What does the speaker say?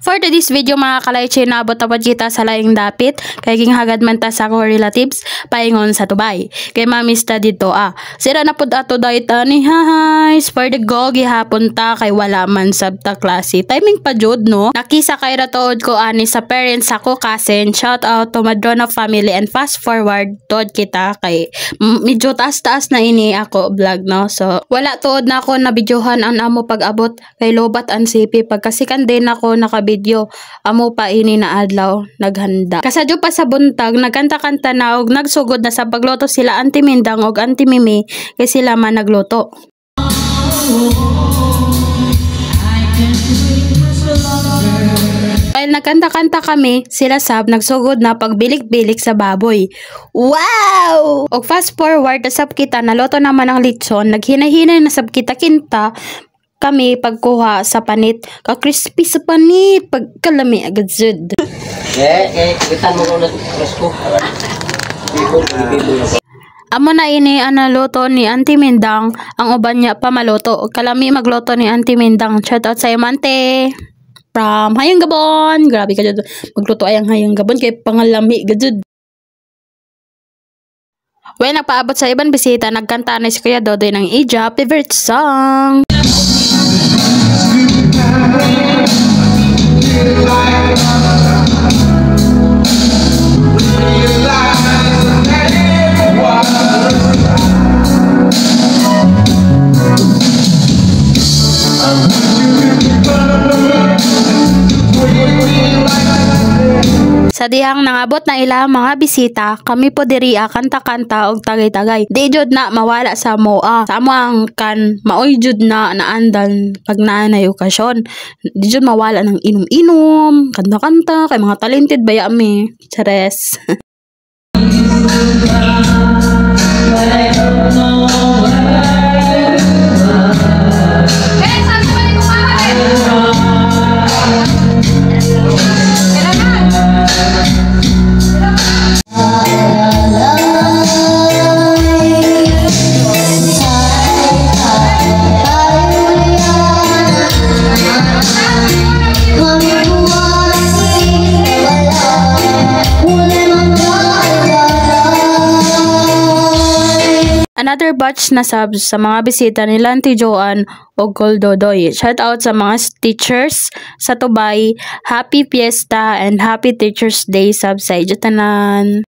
For today's video mga kalaychay, naabot tapod kita sa laing dapit kay king hagad man ta sa ako relatives paingon sa Tubay. Kay mamista dito sira na pud ato dayt ani hahay for the go gihapon ta kay wala man sabta klase. Timing pa jud no. Nakisa kay ratood ko ani sa parents ako cousin. Shout out to Madrona family and fast forward tod kita kay medyo taas-taas na ini ako vlog no. So wala tuod na ako na videohan ang amo pag-abot kay lobat ang sipi pagkasikan din ako naka-video amo pa ini na adlaw naghanda. Kasadyo pa sa buntag nagkanta-kanta na og nagsugod na sa pagluto sila Auntie Mindang og Auntie Mimi kay sila man nagluto. While nagkanta-kanta kami, sila sab nagsugod na pagbilik-bilik sa baboy. Wow! Og fast forward na sab kita naloto naman ang litson, naghinay-hinay na sab kita kinta kami pagkuha sa panit. Ka-crispy sa panit, pagkalami agad zud. Kita mo ko na presko. Amo na ini ang naluto ni Auntie Mindang, ang uban niya pa maluto. Kalami magluto ni Auntie Mindang. Shout out sa iyo, Mante. From Hayang Gabon. Grabe ka dyan. Magluto ayang Hayang Gabon kay pangalami gajud. When nagpaabot sa ibang bisita, nagkanta na si Kuya Dodoy ng Ija favorite song. Sa dihang nangabot na ila mga bisita, kami po diri kanta-kanta og tagay-tagay. Di jud na mawala sa moa. Sa amo ang kan maoy jud na naandan pag naanay okasyon. Di jud mawala ng inom-inom, kanta-kanta kay mga talented baya mi. Chares. Another batch na subs sa mga bisita ni Auntie Joan o Goldodoy. Shout out sa mga teachers sa Tubay. Happy Fiesta and Happy Teachers Day subs sa tanan.